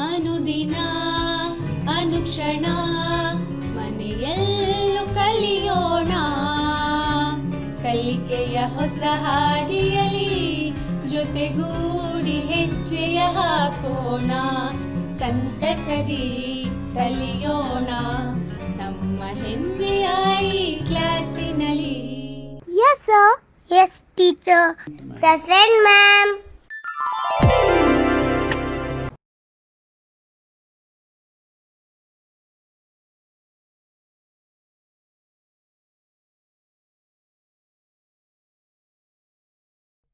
ಅನುದಿನ ಅನುಕ್ಷಣ ಮನೆಯಲ್ಲೂ ಕಲಿಯೋಣ, ಕಲಿಕೆಯ ಹೊಸ ಹಾದಿಯಲಿ ಜೊತೆಗೂಡಿ ಹೆಜ್ಜೆಯ ಹಾಕೋಣ, ಸಂತಸದಿ ಕಲಿಯೋಣ ನಮ್ಮ ಹೆಮ್ಮೆಯ ಈ ಕ್ಲಾಸಿನಲ್ಲಿ. Yes, sir. Yes, teacher. Present, ma'am.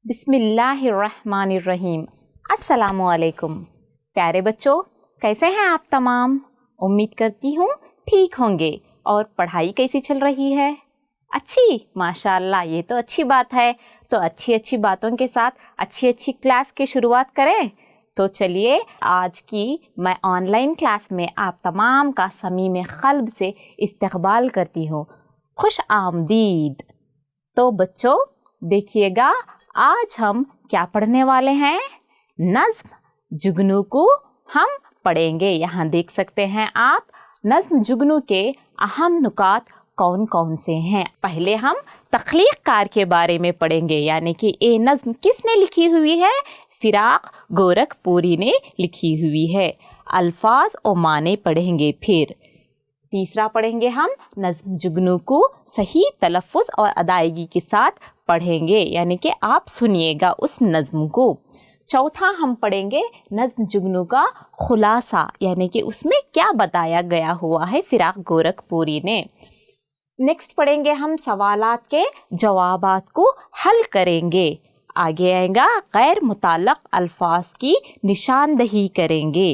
बिस्मिल्लाहिर्रहमानिर्रहीम। अस्सलामुअलैकुम। प्यारे बच्चों, कैसे हैं आप तमाम? उम्मीद करती हूँ ठीक होंगे। और पढ़ाई कैसी चल रही है? अच्छी? माशाअल्लाह, ये तो अच्छी बात है। तो अच्छी अच्छी बातों के साथ अच्छी अच्छी क्लास की शुरुआत करें। तो चलिए, आज की मैं ऑनलाइन क्लास में आप तमाम का समीम क़ल्ब से इस्तक़बाल करती हूँ। खुश आमदीद। तो बच्चों देखिएगा, आज हम क्या पढ़ने वाले हैं? नज़्म जुगनू को हम पढ़ेंगे। यहाँ देख सकते हैं आप, नज़्म जुगनू के अहम नुकात कौन कौन से हैं। पहले हम तख्लीक़ कार के बारे में पढ़ेंगे, यानी कि ये नज़्म किसने लिखी हुई है? फ़िराक़ गोरखपुरी ने लिखी हुई है। अल्फाज और माने पढ़ेंगे। फिर तीसरा पढ़ेंगे हम, नज़्म जुगनू को सही तलफ़्फ़ुज़ और अदायगी के साथ पढ़ेंगे, यानी कि आप सुनिएगा उस नज़्म को। चौथा हम पढ़ेंगे नज़्म जुगनू का खुलासा, यानी कि उसमें क्या बताया गया हुआ है फ़िराक़ गोरखपुरी ने। नेक्स्ट पढ़ेंगे हम सवालात के जवाबात को हल करेंगे। आगे आएगा गैर मुताल्लक़ अल्फाज की निशानदही करेंगे।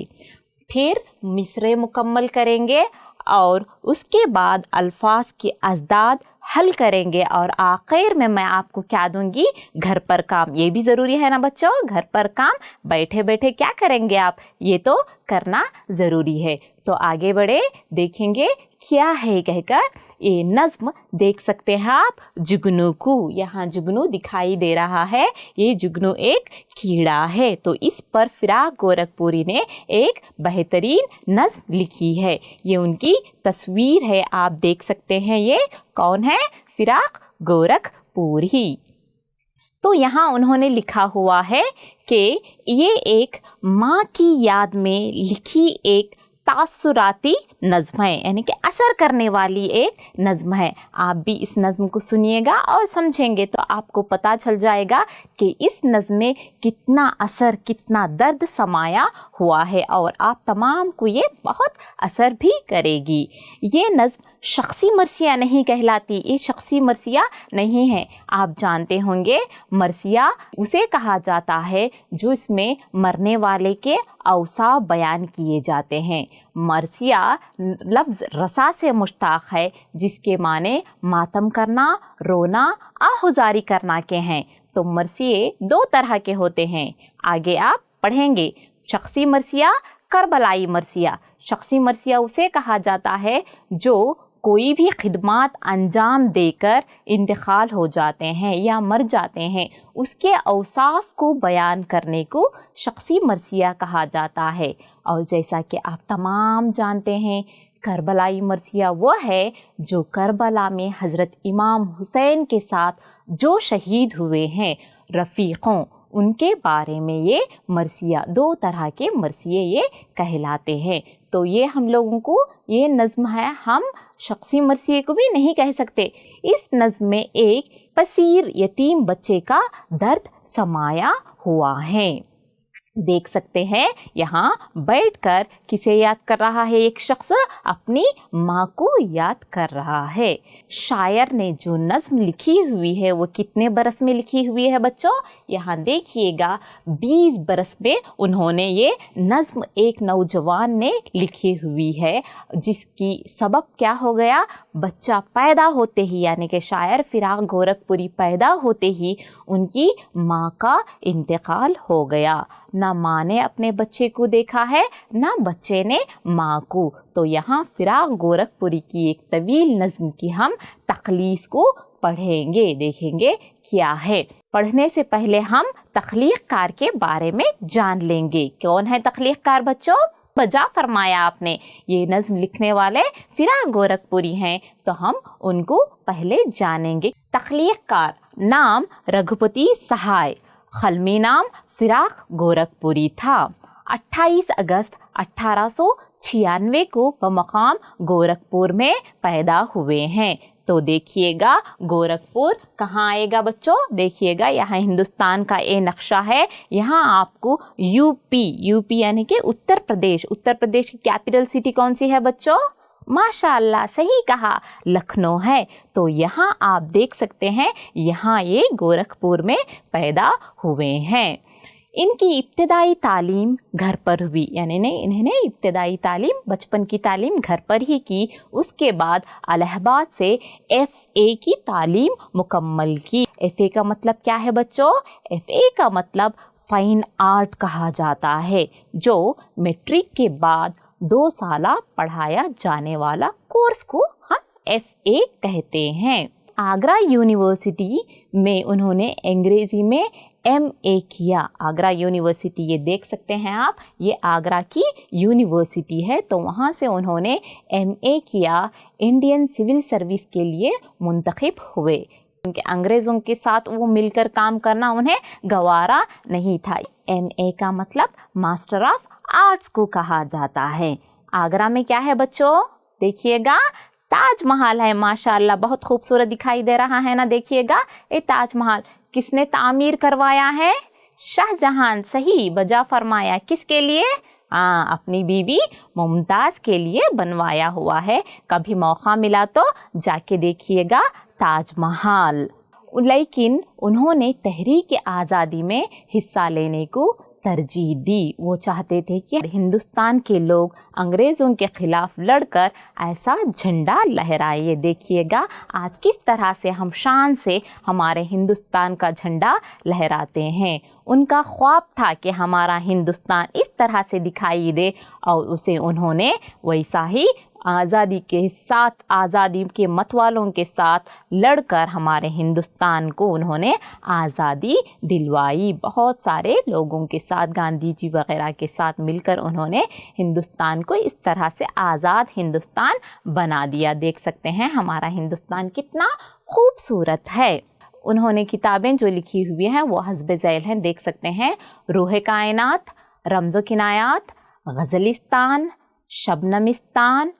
फिर मिसरे मुकम्मल करेंगे और उसके बाद अल्फाज के अज़दाद हल करेंगे। और आखिर में मैं आपको क्या दूंगी? घर पर काम। ये भी ज़रूरी है ना बच्चों? घर पर काम बैठे बैठे क्या करेंगे आप? ये तो करना ज़रूरी है। तो आगे बढ़े, देखेंगे क्या है कहकर। ये नज़्म देख सकते हैं आप, जुगनू को। यहाँ जुगनू दिखाई दे रहा है। ये जुगनू एक कीड़ा है। तो इस पर फ़िराक़ गोरखपुरी ने एक बेहतरीन नज़्म लिखी है। ये उनकी तस्वीर है, आप देख सकते हैं। ये कौन है? फ़िराक़ गोरखपुरी। तो यहाँ उन्होंने लिखा हुआ है कि ये एक माँ की याद में लिखी एक तासुराती नज़्म है, यानी कि असर करने वाली एक नज़्म है। आप भी इस नज़्म को सुनिएगा और समझेंगे तो आपको पता चल जाएगा कि इस नज़्म में कितना असर, कितना दर्द समाया हुआ है, और आप तमाम को ये बहुत असर भी करेगी। ये नज़्म शख्सी मरसिया नहीं कहलाती, ये शख्सी मरसिया नहीं है। आप जानते होंगे मरसिया उसे कहा जाता है जो इसमें मरने वाले के औसाफ बयान किए जाते हैं। मरसिया लफ्ज़ रसा से मुश्ताक़ है, जिसके माने मातम करना, रोना, आहुजारी करना के हैं। तो मरसिए दो तरह के होते हैं, आगे आप पढ़ेंगे। शख्सी मरसिया, करबलाई मरसिया। शख्सी मरसिया उसे कहा जाता है जो कोई भी खिदमात अंजाम देकर इंतकाल हो जाते हैं या मर जाते हैं, उसके औसाफ को बयान करने को शख्सी मरसिया कहा जाता है। और जैसा कि आप तमाम जानते हैं, करबलाई मरसिया वो है जो करबला में हज़रत इमाम हुसैन के साथ जो शहीद हुए हैं, रफ़ीक़ों, उनके बारे में ये मरसिया, दो तरह के मरसिए ये कहलाते हैं। तो ये हम लोगों को ये नज़्म है, हम शख्सी मरसिए को भी नहीं कह सकते। इस नज़्म में एक पसीर यतीम बच्चे का दर्द समाया हुआ है। देख सकते हैं यहाँ बैठकर किसे याद कर रहा है? एक शख्स अपनी माँ को याद कर रहा है। शायर ने जो नज़्म लिखी हुई है वो कितने बरस में लिखी हुई है बच्चों? यहाँ देखिएगा, 20 बरस में उन्होंने ये नज़्म एक नौजवान ने लिखी हुई है, जिसकी सबब क्या हो गया? बच्चा पैदा होते ही, यानी कि शायर फ़िराक़ गोरखपुरी पैदा होते ही उनकी माँ का इंतकाल हो गया। ना माँ ने अपने बच्चे को देखा है, ना बच्चे ने माँ को। तो यहाँ फ़िराक़ गोरखपुरी की एक तवील नज़्म की हम तख़लीस को पढ़ेंगे, देखेंगे क्या है। पढ़ने से पहले हम तख्लीक़ कार के बारे में जान लेंगे। कौन है तख्लीक़ कार बच्चों? बजा फरमाया आपने। ये नज्म लिखने वाले फिराक गोरखपुरी हैं, तो हम उनको पहले जानेंगे। तख्लीक़कार नाम रघुपति सहाय, खलमी नाम फिराक गोरखपुरी था। 28 अगस्त 1896 को बमकाम गोरखपुर में पैदा हुए हैं। तो देखिएगा गोरखपुर कहाँ आएगा बच्चों, देखिएगा यहाँ हिंदुस्तान का ये नक्शा है। यहाँ आपको यूपी यानी कि उत्तर प्रदेश की कैपिटल सिटी कौन सी है बच्चों? माशाअल्लाह सही कहा, लखनऊ है। तो यहाँ आप देख सकते हैं, यहाँ ये गोरखपुर में पैदा हुए हैं। इनकी इब्तदाई तालीम घर पर हुई, यानी इन्होंने इब्तदाई तालीम बचपन की तालीम घर पर ही की। उसके बाद इलाहाबाद से FA की तालीम मुकम्मल की। FA का मतलब क्या है बच्चों? FA का मतलब फाइन आर्ट कहा जाता है, जो मैट्रिक के बाद 2 साल पढ़ाया जाने वाला कोर्स को हम FA कहते हैं। आगरा यूनिवर्सिटी में उन्होंने अंग्रेज़ी में MA किया। आगरा यूनिवर्सिटी ये देख सकते हैं आप, ये आगरा की यूनिवर्सिटी है। तो वहाँ से उन्होंने MA किया। इंडियन सिविल सर्विस के लिए मुंतखब हुए, क्योंकि अंग्रेज़ों के साथ वो मिलकर काम करना उन्हें गवारा नहीं था। MA का मतलब मास्टर ऑफ आर्ट्स को कहा जाता है। आगरा में क्या है बच्चों? देखिएगा ताजमहल है, माशाअल्लाह बहुत खूबसूरत दिखाई दे रहा है ना। देखिएगा ये ताजमहल किसने तामीर करवाया है? शाहजहां। सही बजा फरमाया। किसके लिए? अपनी बीवी मुमताज़ के लिए बनवाया हुआ है। कभी मौका मिला तो जाके देखिएगा ताजमहल। लेकिन उन्होंने तहरीक आज़ादी में हिस्सा लेने को तरजीह दी। वो चाहते थे कि हिंदुस्तान के लोग अंग्रेज़ों के ख़िलाफ़ लड़कर ऐसा झंडा लहराए। देखिएगा आज किस तरह से हम शान से हमारे हिंदुस्तान का झंडा लहराते हैं। उनका ख्वाब था कि हमारा हिंदुस्तान इस तरह से दिखाई दे, और उसे उन्होंने वैसा ही आज़ादी के साथ, आज़ादी के मतवालों के साथ लड़कर हमारे हिंदुस्तान को उन्होंने आज़ादी दिलवाई। बहुत सारे लोगों के साथ, गांधी जी वगैरह के साथ मिलकर उन्होंने हिंदुस्तान को इस तरह से आज़ाद हिंदुस्तान बना दिया। देख सकते हैं हमारा हिंदुस्तान कितना खूबसूरत है। उन्होंने किताबें जो लिखी हुई हैं वो हस्ब ज़ैल हैं। देख सकते हैं रूह कायनात, रमज़ो किनायात, गज़लिस्तान, शबनमिस्तान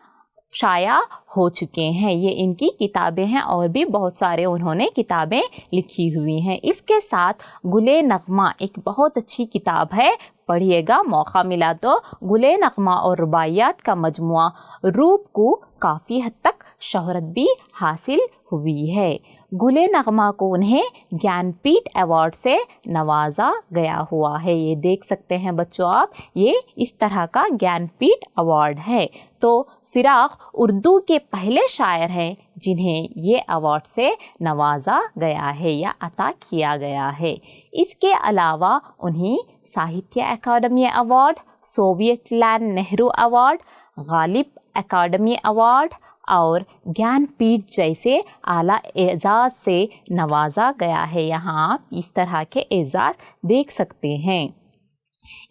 शाया हो चुके हैं। ये इनकी किताबें हैं, और भी बहुत सारे उन्होंने किताबें लिखी हुई हैं। इसके साथ गुले नगमा एक बहुत अच्छी किताब है, पढ़िएगा मौका मिला तो। गुले नगमा और रुबाइयात का मजमुआ रूप को काफ़ी हद तक शोहरत भी हासिल हुई है। गुले नगमा को उन्हें ज्ञानपीठ अवार्ड से नवाजा गया हुआ है। ये देख सकते हैं बच्चों आप, ये इस तरह का ज्ञानपीठ अवार्ड है। तो फिराक उर्दू के पहले शायर हैं जिन्हें ये अवार्ड से नवाजा गया है या अता किया गया है। इसके अलावा उन्हें Sahitya Akademi award, Soviet Land Nehru award, Ghalib Academy award और ज्ञानपीठ जैसे आला एजाज़ से नवाजा गया है। यहाँ आप इस तरह के एजाज़ देख सकते हैं।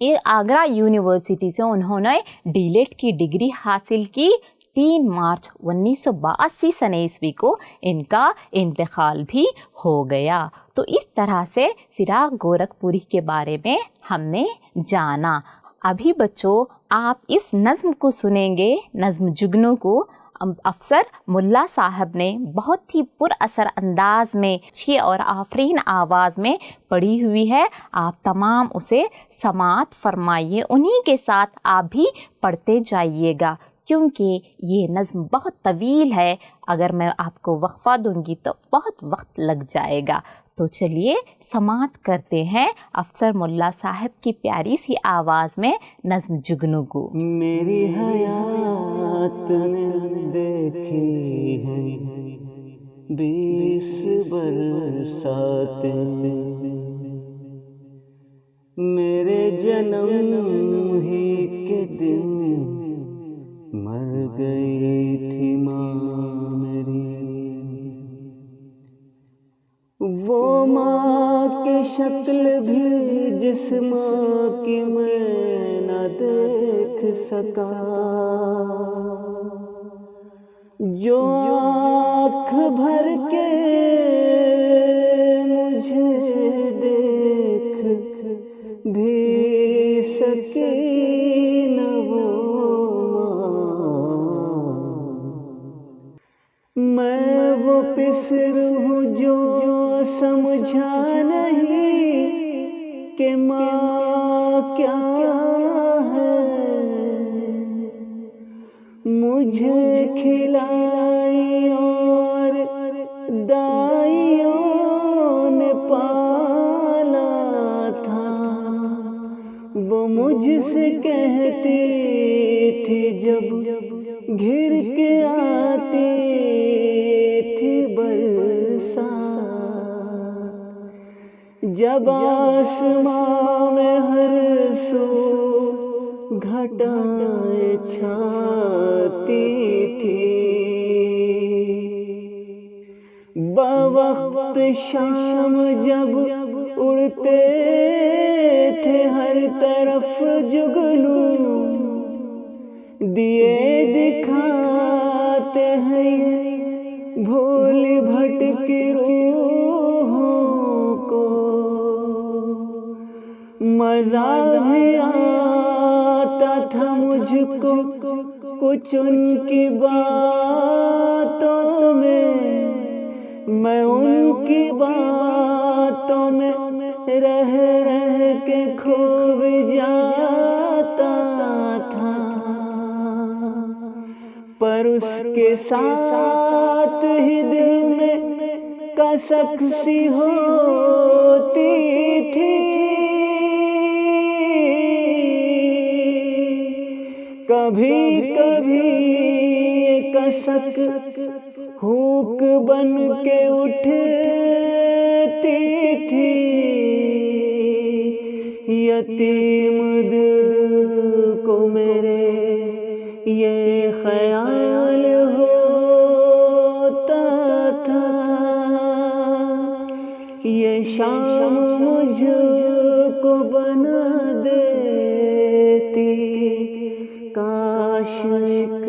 ये आगरा यूनिवर्सिटी से उन्होंने डीलेट की डिग्री हासिल की। 3 मार्च 1982 सने ईस्वी को इनका इंतकाल भी हो गया। तो इस तरह से फिराक गोरखपुरी के बारे में हमने जाना। अभी बच्चों आप इस नज़्म को सुनेंगे, नज़्म जुगनू को अफसर मुल्ला साहब ने बहुत ही पुरअसर अंदाज में अच्छी और आफरीन आवाज़ में पढ़ी हुई है। आप तमाम उसे समाअत फरमाइए, उन्हीं के साथ आप भी पढ़ते जाइएगा, क्योंकि ये नज़्म बहुत तवील है। अगर मैं आपको वक्फ़ा दूंगी तो बहुत वक्त लग जाएगा। तो चलिए समाअत करते हैं अफसर मुल्ला साहब की प्यारी सी आवाज़ में नज़्म जुगनू को। मेरी हयात में देखी है 20 बरसात, मेरे जन्म ही के दिन मर गई थी माँ मेरी। वो माँ की शक्ल भी जिस माँ की मैं न देख سکا، جو آنکھ بھر کے مجھے دیکھ بھی سکے نہ وہ ماں، میں وہ پسر ہوں جو سمجھا نہیں کہ ماں کیا ہے، مجھے کھلائی اور دائیوں نے پالا تھا، وہ مجھ سے کہتی تھی جب گھر کے آتی تھی برسات، جب آسمان میں ہر سو گھٹائیں چھاتی تھی، بوقت شام جب اڑتے تھے ہر طرف جگنو، دیے دکھاتے ہیں بھول بھٹک روحوں کو، مزہ بھی آتا تھا مجھ کو کچھ ان کی باتوں میں ان کی باتوں میں رہ رہ کے کھو بھی جاتا تھا، پر اس کے ساتھ ہی دل میں کسک سی ہوتی تھی، کبھی کبھی یہ کسک ہوک بن کے اٹھتی تھی، یتیم دل کو میرے یہ خیال ہوتا تھا، یہ شام مجھ کو بنا دیتی کاش ایک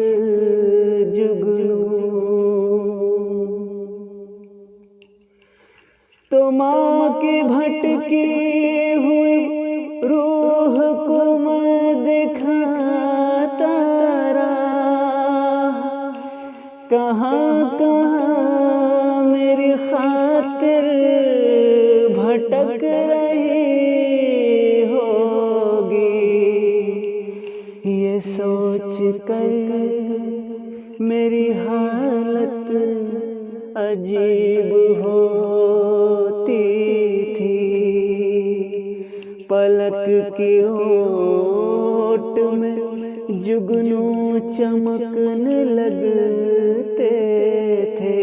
جگنو، تو ماں کی بھٹکی ہوئی روح کو میں دکھاتا رہا، کہاں کہاں میری خاطر بھٹک رہی ہوگی، یہ سوچ کر میری حالت عجیب ہوتی تھی، پلک کی اوٹ میں جگنو چمکنے لگتے تھے،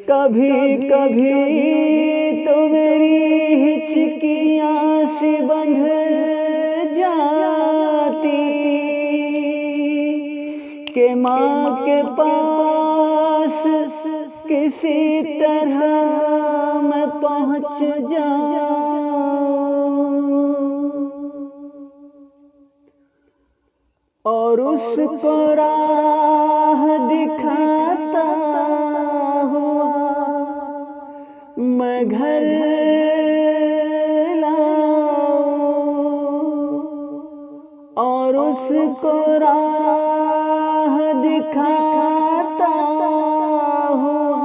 کبھی کبھی تو میری ہچکیاں سی بندھ جاتی کہ ماں کے پاس کسی طرح میں پہنچ جاؤں، اور اس کو راہ دکھاتا ہوا میں گھر اور اس کو راہ دکھاتا ہوا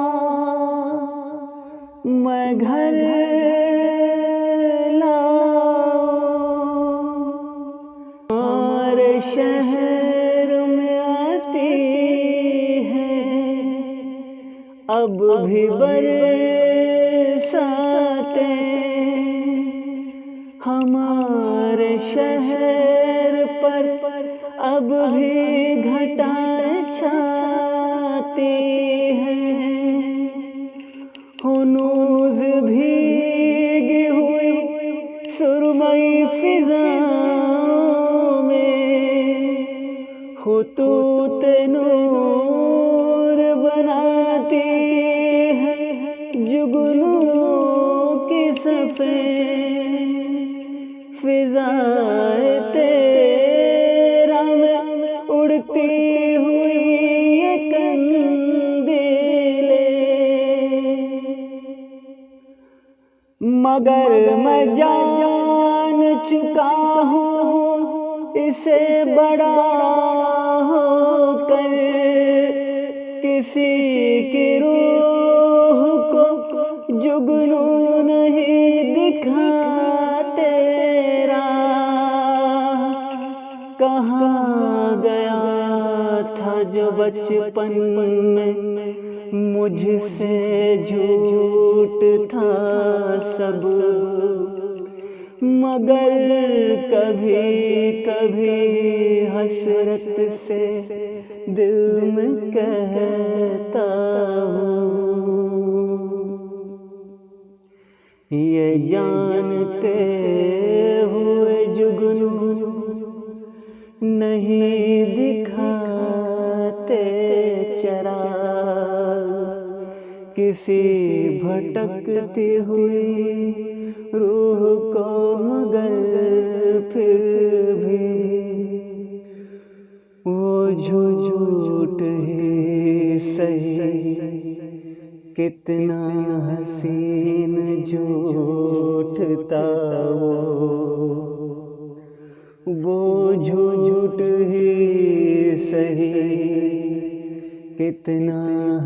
میں گھر ہمارے شہر میں آتی ہے اب بھی برساتیں، ہمارے شہر پر اب بھی گھٹائیں چھاتی ہیں، ہنوز بھیگی ہوئی سرمئی فضاؤں میں خطوط نور بناتی ہے جگنوں کی صفیں، فضائیں مگر میں جان چکا ہوں اسے بڑا ہو کر، کسی کی روح کو جگنو نہیں دکھا تیرا، کہاں گیا تھا جو بچپن میں مجھ سے جھوٹ تھا سب، مگر کبھی کبھی حسرت سے دل میں کہتا ہوں، یہ جانتے ہوئے جگنو نہیں دکھاتے چراغ، کسی بھٹکتی ہوئی روح کو، مگر پھر بھی وہ جھوٹ ہی صحیح، کتنا حسین جھوٹ تھا وہ جھوٹ ہی صحیح، کتنا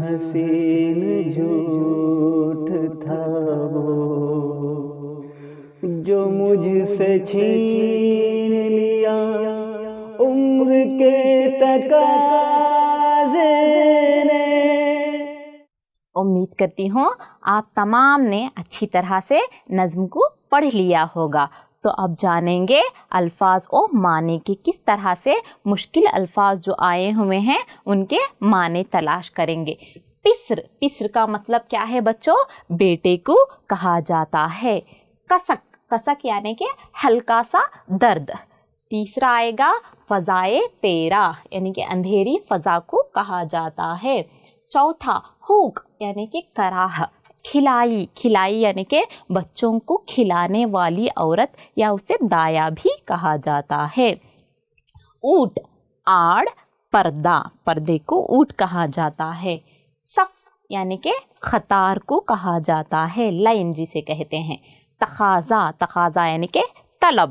حسین جھوٹ تھا وہ، جو مجھ سے چھین لیا عمر کے تقاضے نے۔ امید کرتی ہوں آپ تمام نے اچھی طرح سے نظم کو پڑھ لیا ہوگا۔ تو اب جانیں گے الفاظ و معنی کی کس طرح سے مشکل الفاظ جو آئے ہوئے ہیں ان کے معنی تلاش کریں گے۔ پسر، پسر کا مطلب کیا ہے بچوں؟ بیٹے کو کہا جاتا ہے۔ کسک، کسک یعنی کہ ہلکا سا درد۔ تیسرا آئے گا فضائے تیرا، یعنی کہ اندھیری فضا کو کہا جاتا ہے۔ چوتھا ہوک یعنی کہ کراہ۔ کھلائی، کھلائی یعنی کہ بچوں کو کھلانے والی عورت یا اسے دایا بھی کہا جاتا ہے۔ اونٹ، آڑ، پردہ، پردے کو اونٹ کہا جاتا ہے۔ صف یعنی کہ قطار کو کہا جاتا ہے، لائن جسے کہتے ہیں۔ تقاضا، تقاضا یعنی کہ طلب۔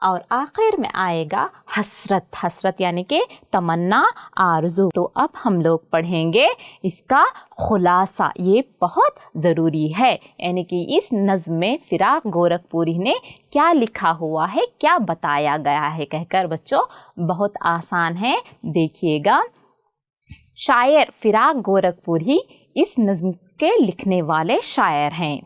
اور آخر میں آئے گا حسرت، حسرت یعنی کہ تمنا، آرزو۔ تو اب ہم لوگ پڑھیں گے اس کا خلاصہ، یہ بہت ضروری ہے، یعنی کہ اس نظم میں فراق گورکھپوری نے کیا لکھا ہوا ہے، کیا بتایا گیا ہے کہہ کر۔ بچوں بہت آسان ہے، دیکھیے گا۔ شاعر فراق گورکھپوری اس نظم کے لکھنے والے شاعر ہیں۔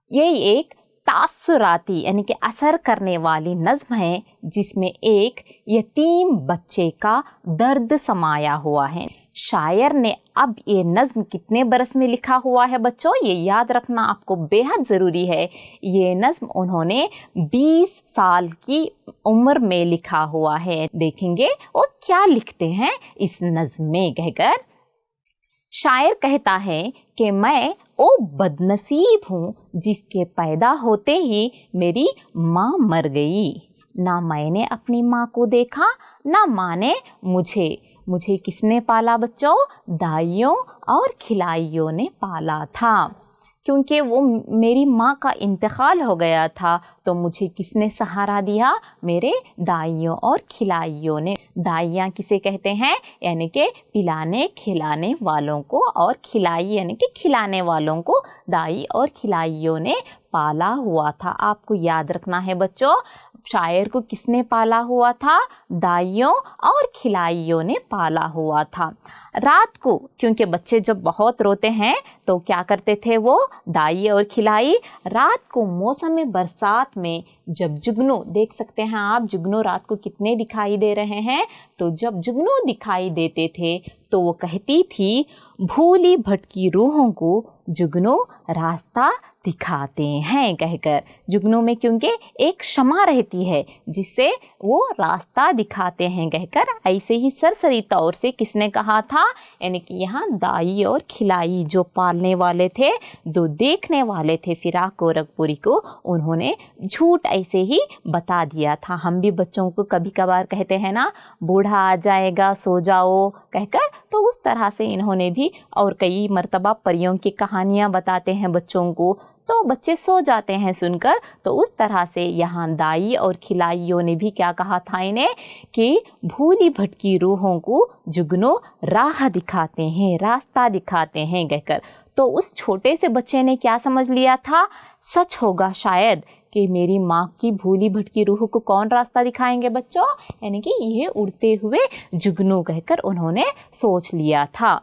یہ ایک تاثراتی یعنی کہ اثر کرنے والی نظم ہے جس میں ایک یتیم بچے کا درد سمایا ہوا ہے۔ شاعر نے اب یہ نظم کتنے برس میں لکھا ہوا ہے بچوں؟ یہ یاد رکھنا آپ کو بے حد ضروری ہے۔ یہ نظم انہوں نے 20 سال کی عمر میں لکھا ہوا ہے۔ دیکھیں گے وہ کیا لکھتے ہیں اس نظم میں کہہ کر۔ شاعر کہتا ہے کہ میں او بد نصیب ہوں جس کے پیدا ہوتے ہی میری ماں مر گئی، نہ میں نے اپنی ماں کو دیکھا نہ ماں نے مجھے۔ مجھے کس نے پالا بچوں؟ دائیوں اور کھلائیوں نے پالا تھا، کیونکہ وہ میری ماں کا انتقال ہو گیا تھا تو مجھے کس نے سہارا دیا؟ میرے دائیوں اور کھلائیوں نے۔ دائیاں کسے کہتے ہیں؟ یعنی کہ پلانے کھلانے والوں کو، اور کھلائی یعنی کہ کھلانے والوں کو دائی اور کھلائیوں نے پالا ہوا تھا۔ آپ کو یاد رکھنا ہے بچوں، شاعر کو کس نے پالا ہوا تھا؟ دائیوں اور کھلائیوں نے پالا ہوا تھا۔ رات کو، کیونکہ بچے جب بہت روتے ہیں تو کیا کرتے تھے وہ دائی اور کھلائی؟ رات کو موسم برسات میں جب جگنو، دیکھ سکتے ہیں آپ جگنو رات کو کتنے دکھائی دے رہے ہیں، تو جب جگنو دکھائی دیتے تھے تو وہ کہتی تھی بھولی بھٹکی روحوں کو جگنو راستہ دکھاتے ہیں کہہ کر۔ جگنو میں کیونکہ ایک شمع رہتی ہے جس سے وہ راستہ دکھاتے ہیں کہہ کر، ایسے ہی سرسری طور سے کس نے کہا تھا؟ یعنی کہ یہاں دائی اور کھلائی جو پالنے والے تھے، جو دیکھنے والے تھے فراق گورکھپوری کو، انہوں نے جھوٹ ایسے ہی بتا دیا تھا۔ ہم بھی بچوں کو کبھی کبھار کہتے ہیں نا بوڑھا آ جائے گا سو جاؤ کہہ کر، تو اس طرح سے انہوں نے بھی، اور کئی مرتبہ پریوں کی کہانیاں بتاتے ہیں بچوں کو، तो बच्चे सो जाते हैं सुनकर। तो उस तरह से यहाँ दाई और खिलाइयों ने भी क्या कहा था इन्हें कि भूली भटकी रूहों को जुगनू राह दिखाते हैं, रास्ता दिखाते हैं कहकर। तो उस छोटे से बच्चे ने क्या समझ लिया था, सच होगा शायद कि मेरी माँ की भूली भटकी रूह को कौन रास्ता दिखाएंगे बच्चों, यानी कि ये उड़ते हुए जुगनू कहकर उन्होंने सोच लिया था।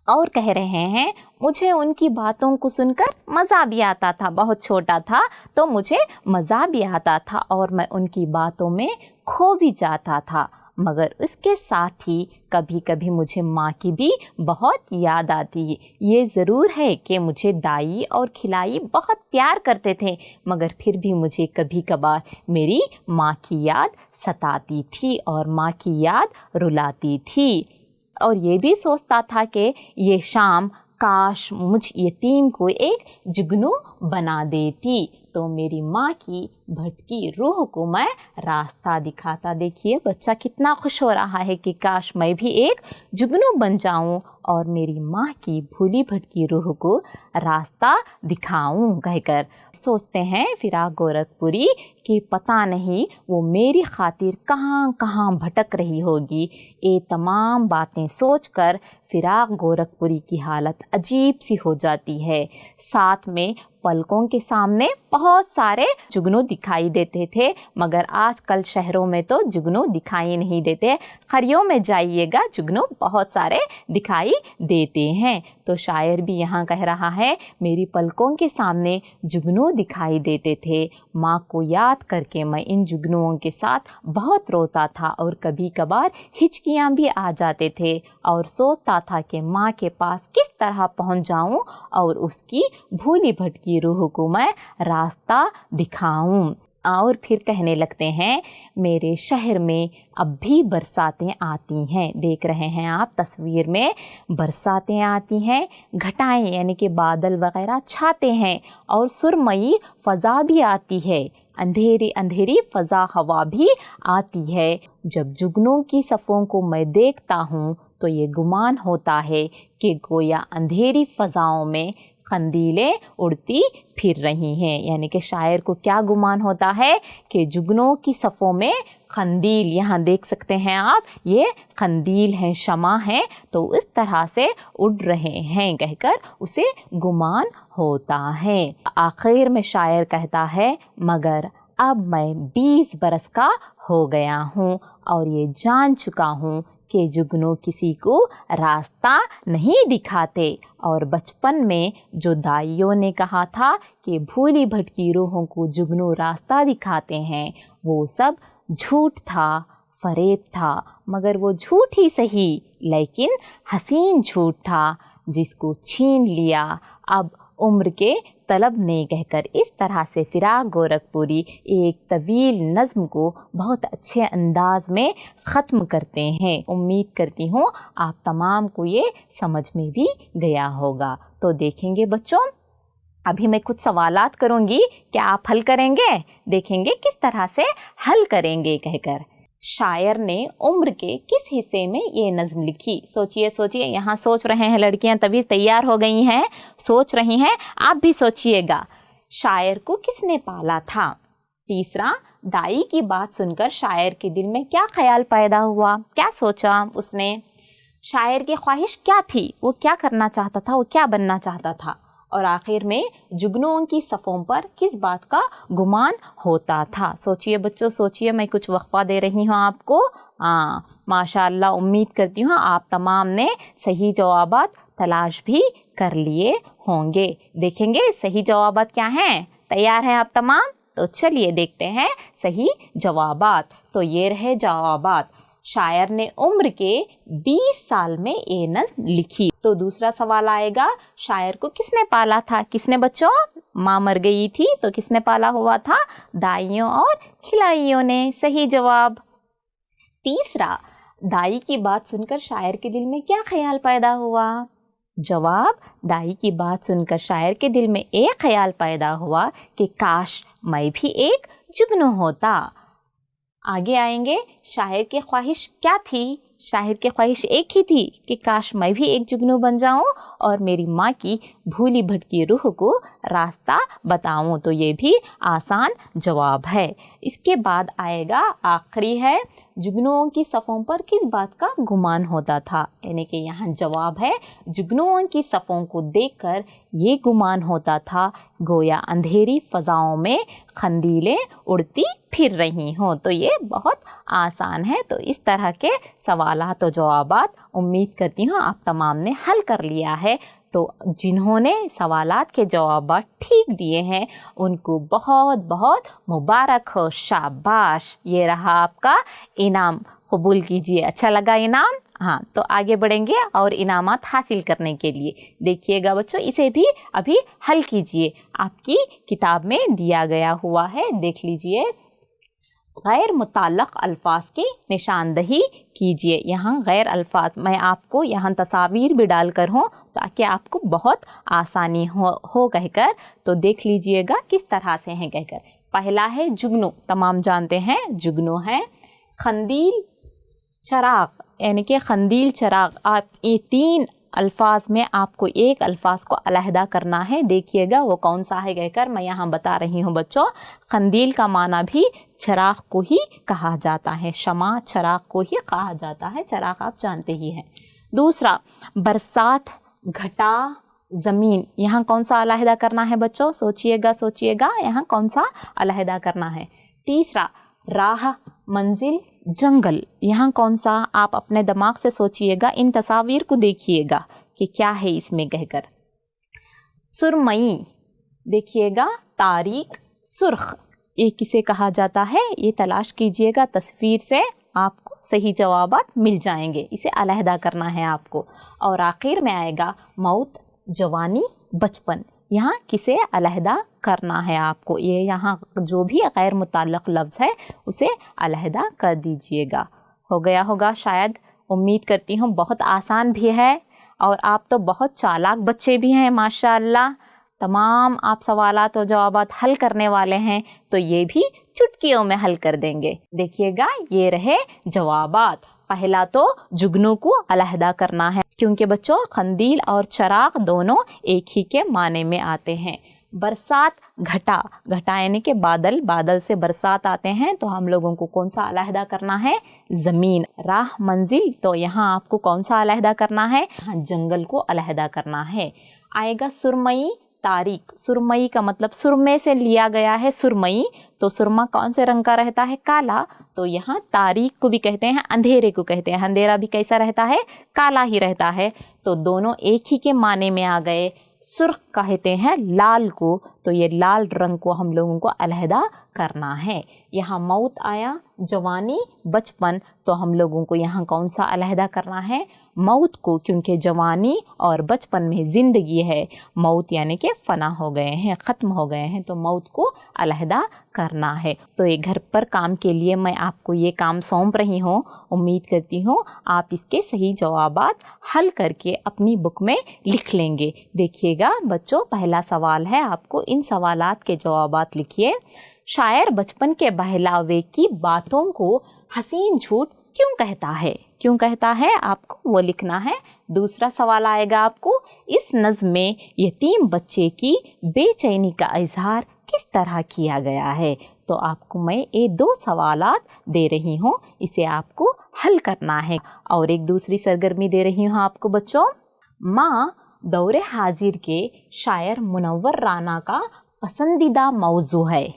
और कह रहे हैं मुझे उनकी बातों को सुनकर मज़ा भी आता था, बहुत छोटा था तो मुझे मज़ा भी आता था और मैं उनकी बातों में खो भी जाता था, मगर उसके साथ ही कभी कभी मुझे माँ की भी बहुत याद आती। ये ज़रूर है कि मुझे दाई और खिलाई बहुत प्यार करते थे, मगर फिर भी मुझे कभी कभार मेरी माँ की याद सताती थी और माँ की याद रुलाती थी। और ये भी सोचता था कि ये शाम काश मुझ यतीम को एक जुगनू बना देती तो मेरी माँ की भटकी रूह को मैं रास्ता दिखाता। देखिए बच्चा कितना खुश हो रहा है कि काश मैं भी एक जुगनू बन जाऊं और मेरी माँ की भूली भटकी रूह को रास्ता दिखाऊं कहकर। सोचते हैं फिराक गोरखपुरी कि पता नहीं वो मेरी खातिर कहाँ कहाँ भटक रही होगी। ये तमाम बातें सोचकर फिराक गोरखपुरी की हालत अजीब सी हो जाती है। साथ में पलकों के सामने बहुत सारे जुगनू दिखाई देते थे, मगर आजकल शहरों में तो जुगनू दिखाई नहीं देते। खरियों में जाइएगा जुगनू बहुत सारे दिखाई देते हैं। तो शायर भी यहाँ कह रहा है मेरी पलकों के सामने जुगनू दिखाई देते थे, माँ को याद करके मैं इन जुगनुओं के साथ बहुत रोता था और कभी कभार हिचकियाँ भी आ जाते थे और सोचता था कि माँ के पास किस तरह पहुँच जाऊँ और उसकी भूली भटकी रूह को मैं रास्ता दिखाऊं। और फिर कहने लगते हैं मेरे शहर में अब भी बरसातें आती हैं। देख रहे हैं आप तस्वीर में बरसातें आती हैं, घटाएं यानी कि बादल वगैरह छाते हैं और सुरमई फ़ज़ा भी आती है, अंधेरी अंधेरी फ़ज़ा हवा भी आती है। जब जुगनों की सफ़ों को मैं देखता हूँ तो ये गुमान होता है कि गोया अंधेरी फ़ज़ाओं में कंदीलें उड़ती फिर रही हैं। यानी कि शायर को क्या गुमान होता है कि जुगनों की सफ़ों में कंदील, यहाँ देख सकते हैं आप, ये कंदील हैं, शमा हैं, तो इस तरह से उड़ रहे हैं कहकर उसे गुमान होता है। आखिर में शायर कहता है मगर अब मैं 20 बरस का हो गया हूँ और ये जान चुका हूँ कि जुगनू किसी को रास्ता नहीं दिखाते। और बचपन में जो दाइयों ने कहा था कि भूली भटकी रूहों को जुगनू रास्ता दिखाते हैं, वो सब झूठ था, फरेब था, मगर वो झूठ ही सही लेकिन हसीन झूठ था जिसको छीन लिया अब उम्र के तलब ने कहकर। इस तरह से फिराक गोरखपुरी एक तवील नज़्म को बहुत अच्छे अंदाज में ख़त्म करते हैं। उम्मीद करती हूँ आप तमाम को ये समझ में भी गया होगा। तो देखेंगे बच्चों, अभी मैं कुछ सवालात करूँगी, क्या आप हल करेंगे? देखेंगे किस तरह से हल करेंगे कहकर। शायर ने उम्र के किस हिस्से में ये नज़्म लिखी? सोचिए सोचिए, यहाँ सोच रहे हैं लड़कियाँ, तभी तैयार हो गई हैं, सोच रही हैं, आप भी सोचिएगा। शायर को किसने पाला था? तीसरा, दाई की बात सुनकर शायर के दिल में क्या ख्याल पैदा हुआ, क्या सोचा उसने? शायर की ख्वाहिश क्या थी, वो क्या करना चाहता था, वो क्या बनना चाहता था? और आखिर में जुगनुओं की सफ़ों पर किस बात का गुमान होता था? सोचिए बच्चों, सोचिए, मैं कुछ वक्फा दे रही हूँ आपको। माशाअल्लाह, उम्मीद करती हूँ आप तमाम ने सही जवाबात तलाश भी कर लिए होंगे। देखेंगे सही जवाबात क्या हैं? तैयार हैं आप तमाम? तो चलिए देखते हैं सही जवाबात। तो ये रहे जवाबात। शायर ने उम्र के 20 साल में ये नज़्म लिखी। तो दूसरा सवाल आएगा, शायर को किसने पाला था? किसने बच्चों? माँ मर गई थी तो किसने पाला हुआ था? दाइयों और खिलाइयों ने। सही जवाब। तीसरा, दाई की बात सुनकर शायर के दिल में क्या ख्याल पैदा हुआ? जवाब, दाई की बात सुनकर शायर के दिल में एक ख्याल पैदा हुआ कि काश मैं भी एक जुगनू होता। आगे आएंगे, शायर की ख्वाहिश क्या थी? शायर की ख्वाहिश एक ही थी कि काश मैं भी एक जुगनू बन जाऊं और मेरी माँ की भूली भटकी रूह को रास्ता बताऊं। तो ये भी आसान जवाब है। इसके बाद आएगा, आखिरी है, जुगनुओं की सफ़ों पर किस बात का गुमान होता था? यानी कि यहाँ जवाब है, जुगनुओं की सफ़ों को देखकर ये गुमान होता था गोया अंधेरी फ़ज़ाओं में खंदीलें उड़ती फिर रही हों। तो ये बहुत आसान है। तो इस तरह के सवालात और जवाबात उम्मीद करती हूँ आप तमाम ने हल कर लिया है। तो जिन्होंने सवालात के जवाबात ठीक दिए हैं उनको बहुत बहुत मुबारक हो, शाबाश। ये रहा आपका इनाम, कबूल कीजिए। अच्छा लगा इनाम? हाँ, तो आगे बढ़ेंगे और इनामात हासिल करने के लिए। देखिएगा बच्चों, इसे भी अभी हल कीजिए, आपकी किताब में दिया गया हुआ है, देख लीजिए। गैर मुताल्लक़ अल्फाज की निशानदही कीजिए। यहाँ गैर अल्फाज मैं आपको यहाँ तस्वीर भी डालकर हूँ ताकि आपको बहुत आसानी हो कहकर। तो देख लीजिएगा किस तरह से हैं कहकर। पहला है जुगनू, तमाम जानते हैं जुगनू है। खंदील, चराग, यानी कि खंदील, चराग, आप ये तीन अल्फाज में आपको एक अल्फाज को अलहदा करना है। देखिएगा वो कौन सा है कहकर मैं यहाँ बता रही हूँ बच्चों। खंदील का माना भी चराग को ही कहा जाता है, शमा चराग को ही कहा जाता है, चराग आप जानते ही हैं। दूसरा, बरसात, घटा, ज़मीन, यहाँ कौन सा अलहदा करना है बच्चों? सोचिएगा यहाँ कौन सा अलहदा करना है। तीसरा, राह, मंजिल, जंगल, यहाँ कौन सा? आप अपने दिमाग से सोचिएगा, इन तस्वीर को देखिएगा कि क्या है इसमें कहकर। सुरमई, देखिएगा, तारीक, सुर्ख, ये किसे कहा जाता है? ये तलाश कीजिएगा तस्वीर से, आपको सही जवाबात मिल जाएंगे। इसे अलहदा करना है आपको। और आखिर में आएगा मौत, जवानी, बचपन, यहाँ किसे अलहदा करना है आपको। ये यहाँ जो भी गैर मुताल्लक़ लफ्ज़ है उसे अलहदा कर दीजिएगा। हो गया होगा शायद, उम्मीद करती हूँ। बहुत आसान भी है और आप तो बहुत चालाक बच्चे भी हैं माशाअल्लाह। तमाम आप सवालात और जवाबात हल करने वाले हैं, तो ये भी चुटकियों में हल कर देंगे। देखिएगा, ये रहे जवाबात। पहला तो जुगनू को अलहदा करना है, क्योंकि बच्चों खंदील और चराग दोनों एक ही के माने में आते हैं। बरसात, घटा, घटा यानी कि बादल, बादल से बरसात आते हैं, तो हम लोगों को कौन सा अलहदा करना है? ज़मीन। राह, मंजिल, तो यहाँ आपको कौन सा अलहदा करना है? जंगल को अलहदा करना है। आएगा सुरमई, तारीक, सुरमई का मतलब सुरमे से लिया गया है सुरमई, तो सुरमा कौन से रंग का रहता है? काला। तो यहाँ तारीक को भी कहते हैं, अंधेरे को कहते हैं। अंधेरा भी कैसा रहता है? काला ही रहता है। तो दोनों एक ही के माने में आ गए। सुर्ख कहते हैं लाल को, तो ये लाल रंग को हम लोगों को अलहदा करना है। यहाँ मौत आया, जवानी, बचपन, तो हम लोगों को यहाँ कौन सा अलहदा करना है? मौत को, क्योंकि जवानी और बचपन में ज़िंदगी है, मौत यानी कि फ़ना हो गए हैं, ख़त्म हो गए हैं, तो मौत को अलहदा करना है। तो ये घर पर काम के लिए मैं आपको ये काम सौंप रही हूँ। उम्मीद करती हूँ आप इसके सही जवाबात हल करके अपनी बुक में लिख लेंगे। देखिएगा बच्चों, पहला सवाल है, आपको इन सवालात के जवाबात लिखिए। शायर बचपन के बहलावे की बातों को हसीन झूठ क्यों कहता है? क्यों कहता है आपको वो लिखना है। दूसरा सवाल आएगा आपको, इस नज़्म में यतीम बच्चे की बेचैनी का इजहार किस तरह किया गया है? तो आपको मैं ये दो सवालात दे रही हूँ, इसे आपको हल करना है। और एक दूसरी सरगर्मी दे रही हूँ आपको बच्चों। माँ दौरे हाजिर के शायर मुनव्वर राना का पसंदीदा मौजू है,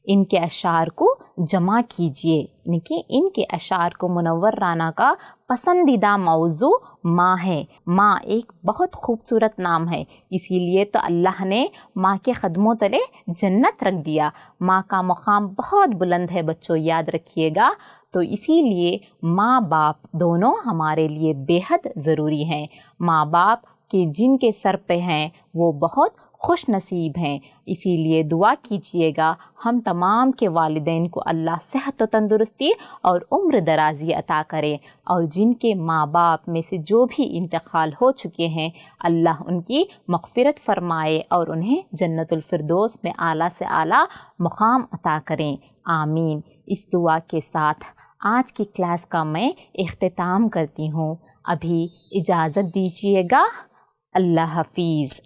इनके अशार को जमा कीजिए। यानी कि इनके अशार को मुनव्वर राना का पसंदीदा मौजू माँ है। माँ एक बहुत खूबसूरत नाम है, इसीलिए तो अल्लाह ने माँ के कदमों तले जन्नत रख दिया। माँ का मुकाम बहुत बुलंद है बच्चों, याद रखिएगा। तो इसीलिए माँ बाप दोनों हमारे लिए बेहद ज़रूरी हैं। माँ बाप के जिनके सर पे हैं वो बहुत खुश नसीब हैं। इसीलिए दुआ कीजिएगा हम तमाम के वालिदैन को अल्लाह सेहत व तंदुरुस्ती और उम्र दराज़ी अता करे, और जिनके माँ बाप में से जो भी इंतकाल हो चुके हैं अल्लाह उनकी मग़फ़िरत फ़रमाए और उन्हें जन्नतुल फ़िरदौस में आला से आला मुक़ाम अता करें। आमीन। اس دعا کے ساتھ آج کی کلاس کا میں اختتام کرتی ہوں. ابھی اجازت دیجیے گا. اللہ حافظ.